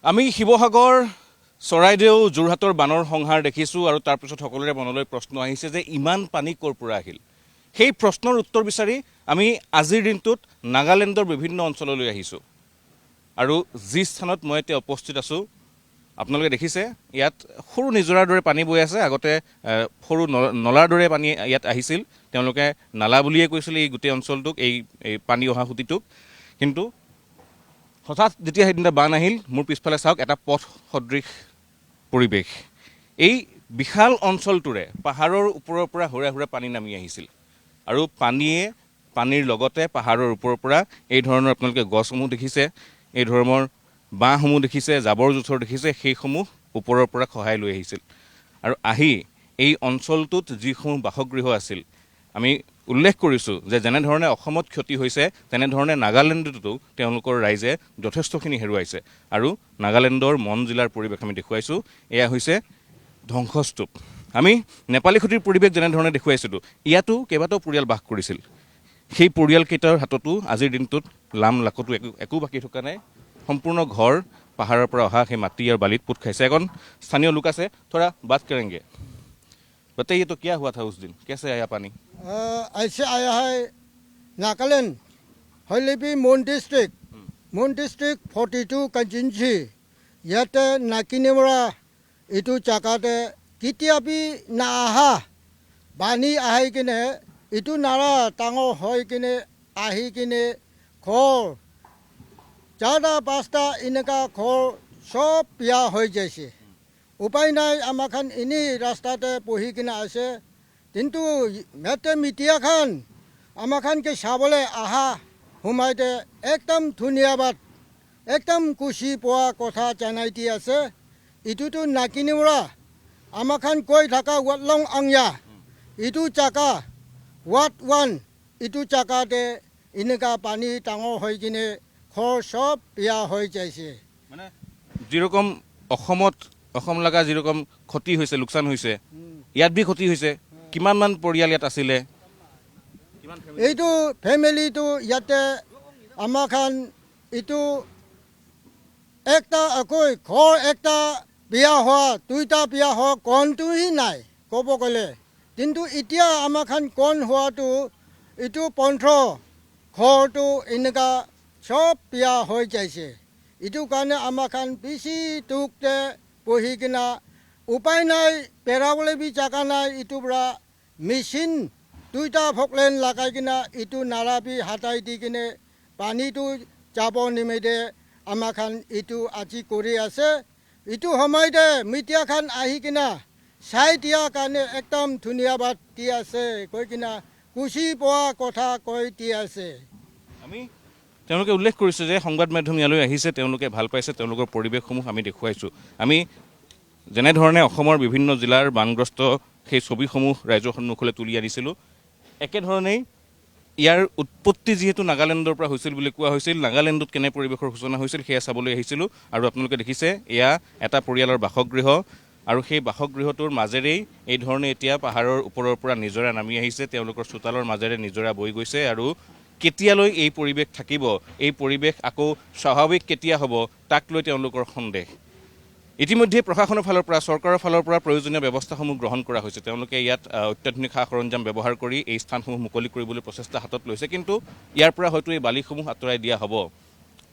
আমি শিৱসাগৰ চৰাইদেউ যোৰহাটৰ বানৰ সংহাৰ দেখিছোঁ আৰু তাৰ পিছত সকলোৰে মনলৈ প্ৰশ্ন আহিছে যে ইমান পানী ক'ৰ পৰা আহিল। সেই প্ৰশ্নৰ উত্তৰ বিচাৰি আমি আজিৰ দিনটোত নাগালেণ্ডৰ বিভিন্ন অঞ্চললৈ আহিছোঁ আৰু যি স্থানত মই এতিয়া উপস্থিত আছোঁ আপোনালোকে দেখিছে ইয়াত সৰু নিজৰাৰ দৰে পানী বৈ আছে। আগতে সৰু নলাৰ দৰে পানী ইয়াত আহিছিল, তেওঁলোকে নালা বুলিয়ে কৈছিল এই গোটেই অঞ্চলটোক, এই পানী অহা সুঁতিটোক। কিন্তু হঠাৎ যেতিয়া সেইদিনা বান আহিল, মোৰ পিছফালে চাওক এটা পথ সদৃশ পৰিৱেশ। এই বিশাল অঞ্চলটোৰে পাহাৰৰ ওপৰৰ পৰা হুৰে হুৰে পানী নামি আহিছিল আৰু পানীৰ লগতে পাহাৰৰ ওপৰৰ পৰা এই ধৰণৰ আপোনালোকে গছসমূহ দেখিছে, এই ধৰণৰ বাঁহসমূহ দেখিছে, জাবৰ জোঁথৰ দেখিছে, সেইসমূহ ওপৰৰ পৰা খহাই লৈ আহিছিল আৰু আহি এই অঞ্চলটোত যিসমূহ বাসগৃহ আছিল, আমি উল্লেখ কৰিছোঁ যে যেনেধৰণে অসমত ক্ষতি হৈছে তেনেধৰণে নাগালেণ্ডতো তেওঁলোকৰ ৰাইজে যথেষ্টখিনি হেৰুৱাইছে। আৰু নাগালেণ্ডৰ মন জিলাৰ পৰিৱেশ আমি দেখুৱাইছোঁ। এয়া হৈছে ধ্বংসস্তূপ। আমি নেপালী খুঁটিৰ পৰিৱেশ যেনেধৰণে দেখুৱাইছিলোঁ, ইয়াতো কেইবাটাও পৰিয়াল বাস কৰিছিল। সেই পৰিয়ালকেইটাৰ হাততো আজিৰ দিনটোত লাম লাকতো একো বাকী থকা নাই। সম্পূৰ্ণ ঘৰ পাহাৰৰ পৰা অহা সেই মাটি আৰু বালিত পোত খাইছে। এজন স্থানীয় লোক আছে, থোড়া বাত কৰেংগে, बताइए तो क्या हुआ था उस दिन, कैसे आया पानी? ऐसे आया है नागालैंड हलेबी मोन डिस्ट्रिक्ट 42 कंजिंजी याते नाकिनेमरा इटू चाकाते कितियाबी ना आहा बानी आहाई किने इटू नारा टांगो होय किने आही किने खोर चारटा पाँचटा इनका खोर सब पिया हो जैसे উপায় নাই। আমাখান এনেই ৰাস্তাতে বহি কিনে আছে, কিন্তু মেটে মিটিয়াখান আমাখানকে চাবলৈ আহা সোমাইতে একদম ধুনীয়াবাদ, একদম খুচি পোৱা কথা জনাই দি আছে। ইটোতো নাকিনিমৰা আমাখান কৈ থকা ৱাটলং আংয়া ইটো চাকা ৱাট 1 ইটো চাকাতে এনেকুৱা পানী ডাঙৰ হৈ কিনে ঘৰ চব বিয়া হৈ যাইছে। মানে যেৰকম অসম লগা যেৰকম ক্ষতি হৈছে, লোকচান হৈছে, ইয়াত বি ক্ষতি হৈছে। কিমানমান পৰিয়াল ইয়াত আছিলে? এইটো ফেমিলিটো ইয়াতে আমাখান এইটো একটা আকৌ ঘৰ একটা বিয়া হোৱা, দুইটা বিয়া হোৱা কণটোহি নাই ক'ব গ'লে। কিন্তু এতিয়া আমাখান কণ হোৱাটো এইটো 15 ঘৰটো এনেকুৱা চব বিয়া হৈ যাইছে। এইটো কাৰণে আমাখান বেছি দুখতে বহি কিনা উপায় নাই, পেৰাবলৈ বি জাগা নাই। ইটোৰ পৰা মেচিন দুইটা ফকলেন লগাই কিনা ইটো নাৰাবি হাতাই দি কিনে পানীটো যাব নিমিতে আমাখান ইটো আজি কৰি আছে। ইটো সময়তে মিডিয়াখান আহি কিনা চাই দিয়াৰ কাৰণে একদম ধুনীয়াবাদ দি আছে, কৈ কিনা খুচি পোৱা কথা কৈ দি আছে। আমি তেওঁলোকে উল্লেখ কৰিছে যে সংবাদ মাধ্যম ইয়ালৈ আহিছে, তেওঁলোকে ভাল পাইছে, তেওঁলোকৰ পৰিৱেশসমূহ আমি দেখুৱাইছোঁ। আমি যেনেধৰণে অসমৰ বিভিন্ন জিলাৰ বানগ্ৰস্ত সেই ছবিসমূহ ৰাইজৰ সন্মুখলৈ তুলি আনিছিলোঁ, একেধৰণেই ইয়াৰ উৎপত্তি যিহেতু নাগালেণ্ডৰ পৰা হৈছিল বুলি কোৱা হৈছিল, নাগালেণ্ডত কেনে পৰিৱেশৰ সূচনা হৈছিল সেয়া চাবলৈ আহিছিলোঁ। আৰু আপোনালোকে দেখিছে এয়া এটা পৰিয়ালৰ বাসগৃহ আৰু সেই বাসগৃহটোৰ মাজেৰেই এই ধৰণে এতিয়া পাহাৰৰ ওপৰৰ পৰা নিজৰা নামি আহিছে, তেওঁলোকৰ চোতালৰ মাজেৰে নিজৰা বৈ গৈছে। আৰু কেতিয়ালৈ এই পৰিৱেশ থাকিব, এই পৰিৱেশ আকৌ স্বাভাৱিক কেতিয়া হ'ব, তাক লৈ তেওঁলোকৰ সন্দেহ। ইতিমধ্যে প্ৰশাসনৰ ফালৰ পৰা, চৰকাৰৰ ফালৰ পৰা প্ৰয়োজনীয় ব্যৱস্থাসমূহ গ্ৰহণ কৰা হৈছে। তেওঁলোকে ইয়াত অত্যাধুনিক সা সৰঞ্জাম ব্যৱহাৰ কৰি এই স্থানসমূহ মুকলি কৰিবলৈ প্ৰচেষ্টা হাতত লৈছে। কিন্তু ইয়াৰ পৰা হয়তো এই বালিসমূহ আঁতৰাই দিয়া হ'ব।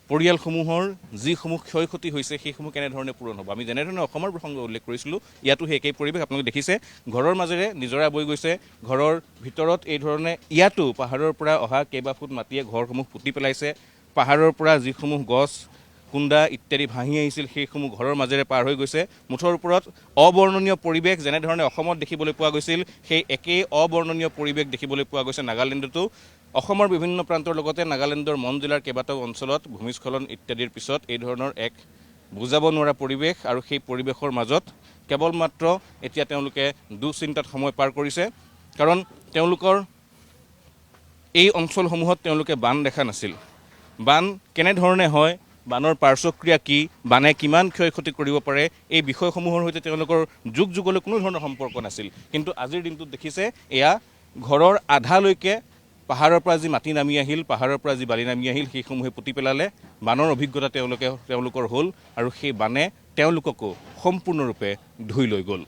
পৰিয়ালসমূহৰ যিসমূহ ক্ষয় ক্ষতি হৈছে সেইসমূহ কেনেধৰণে পূৰণ হ'ব। আমি যেনেধৰণে অসমৰ প্ৰসংগ উল্লেখ কৰিছিলোঁ, ইয়াতো সেই একেই পৰিৱেশ আপোনালোকে দেখিছে। ঘৰৰ মাজেৰে নিজৰা বৈ গৈছে, ঘৰৰ ভিতৰত এই ধৰণে ইয়াতো পাহাৰৰ পৰা অহা কেইবা ফুট মাটিয়ে ঘৰসমূহ পুতি পেলাইছে। পাহাৰৰ পৰা যিসমূহ গছ কুণ্ডা ইত্যাদি ভাঙি আহিছিল সেইসমূহ ঘৰৰ মাজেৰে পাৰ হৈ গৈছে। মুঠৰ ওপৰত অবৰ্ণনীয় পৰিৱেশ যেনেধৰণে অসমত দেখিবলৈ পোৱা গৈছিল, সেই একেই অবৰ্ণনীয় পৰিৱেশ দেখিবলৈ পোৱা গৈছে নাগালেণ্ডতো। অসমৰ বিভিন্ন প্ৰান্তৰ লগতে নাগালেণ্ডৰ মন জিলাৰ কেইবাটাও অঞ্চলত ভূমিস্খলন ইত্যাদিৰ পিছত এই ধৰণৰ এক বুজাব নোৱাৰা পৰিৱেশ, আৰু সেই পৰিৱেশৰ মাজত কেৱল মাত্ৰ এতিয়া তেওঁলোকে দুশ্চিন্তাত সময় পাৰ কৰিছে। কাৰণ তেওঁলোকৰ এই অঞ্চলসমূহত তেওঁলোকে বান দেখা নাছিল। বান কেনেধৰণে হয়, বানৰ পাৰ্শ্বক্ৰিয়া কি, বানে কিমান ক্ষয় ক্ষতি কৰিব পাৰে, এই বিষয়সমূহৰ সৈতে তেওঁলোকৰ যুগ যুগলৈ কোনো ধৰণৰ সম্পৰ্ক নাছিল। কিন্তু আজিৰ দিনটোত দেখিছে এয়া ঘৰৰ আধালৈকে পাহাৰৰ পৰা যি মাটি নামি আহিল, পাহাৰৰ পৰা যি বালি নামি আহিল, সেইসমূহে পুতি পেলালে। বানৰ অভিজ্ঞতা তেওঁলোকৰ হ'ল আৰু সেই বানে তেওঁলোককো সম্পূৰ্ণৰূপে ধুই লৈ গ'ল।